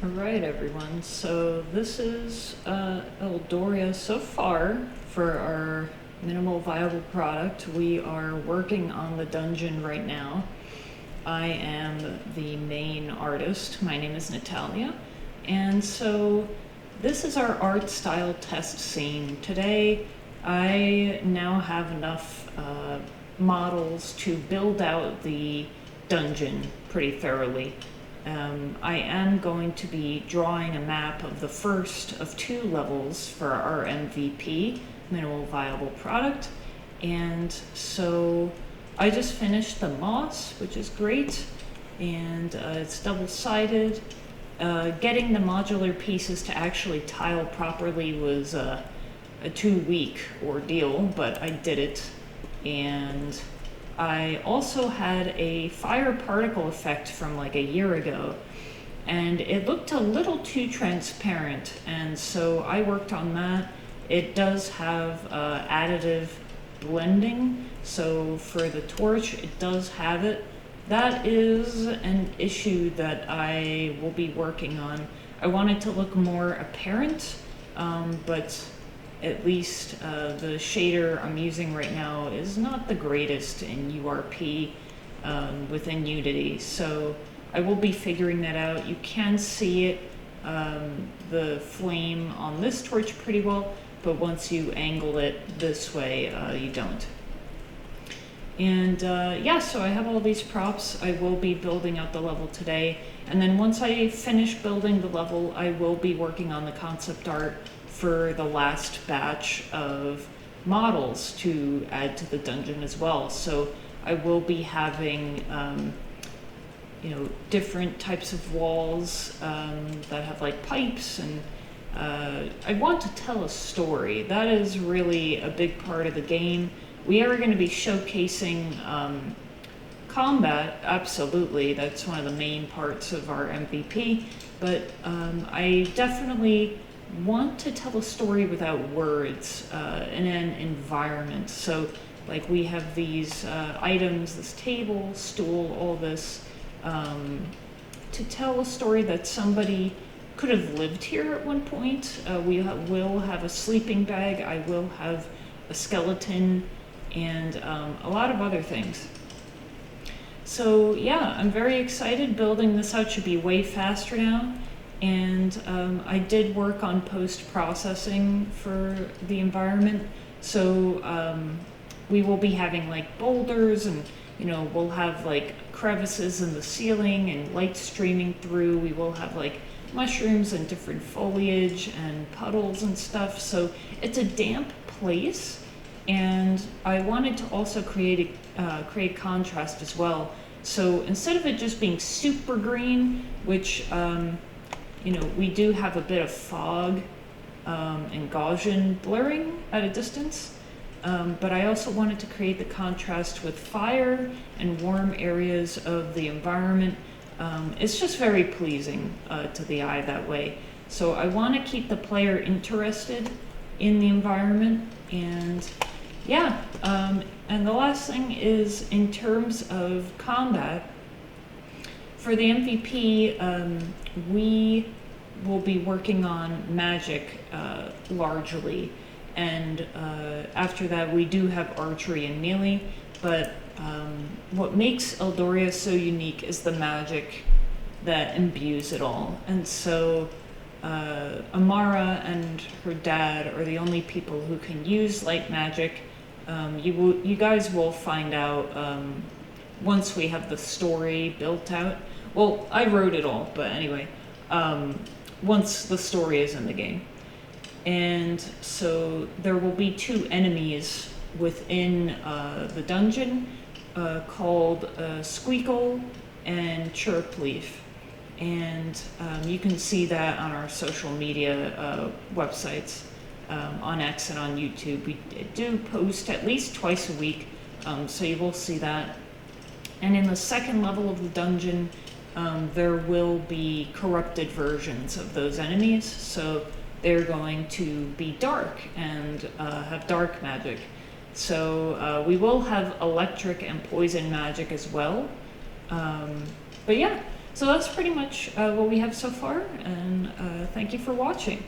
All right, everyone. So this is Eldoria so far for our minimal viable product. We are working on the dungeon right now. I am the main artist. My name is Natalia. And so this is our art style test scene. Today, I now have enough models to build out the dungeon pretty thoroughly. I am going to be drawing a map of the first of 2 levels for our MVP, minimal viable product. And so I just finished the moss, which is great, and it's double-sided. Getting the modular pieces to actually tile properly was a 2-week ordeal, but I did it. And I also had a fire particle effect from like a year ago, and it looked a little too transparent, and so I worked on that. It does have additive blending, so for the torch it does have it. That is an issue that I will be working on. I want it to look more apparent, but at least the shader I'm using right now is not the greatest in URP within Unity. So I will be figuring that out. You can see it, the flame on this torch pretty well, but once you angle it this way, you don't. And yeah, so I have all these props. I will be building out the level today. And then once I finish building the level, I will be working on the concept art for the last batch of models to add to the dungeon as well. So I will be having different types of walls that have like pipes, and I want to tell a story. That is really a big part of the game. We are going to be showcasing combat, absolutely. That's one of the main parts of our MVP, but I definitely want to tell a story without words in an environment. So like we have these items, this table, stool, all this, to tell a story that somebody could have lived here at one point. We will have a sleeping bag, I will have a skeleton, and a lot of other things. So yeah, I'm very excited. Building this out should be way faster now. And I did work on post-processing for the environment, so we will be having like boulders, and we'll have like crevices in the ceiling and light streaming through. We will have like mushrooms and different foliage and puddles and stuff, so it's a damp place, and I wanted to also create contrast as well. So instead of it just being super green, which we do have a bit of fog and Gaussian blurring at a distance, but I also wanted to create the contrast with fire and warm areas of the environment. It's just very pleasing to the eye that way. So I want to keep the player interested in the environment, and yeah, and the last thing is in terms of combat. For the MVP, we will be working on magic largely, and after that we do have archery and melee, but what makes Eldoria so unique is the magic that imbues it all. And so Amara and her dad are the only people who can use light magic. You guys will find out once we have the story built out. Well, I wrote it all, but anyway, once the story is in the game. And so there will be 2 enemies within the dungeon called Squeakle and Chirpleaf. And you can see that on our social media websites, on X and on YouTube. We do post at least twice a week, so you will see that. And in the second level of the dungeon, there will be corrupted versions of those enemies, so they're going to be dark and have dark magic. So we will have electric and poison magic as well. But yeah, So that's pretty much what we have so far, and thank you for watching.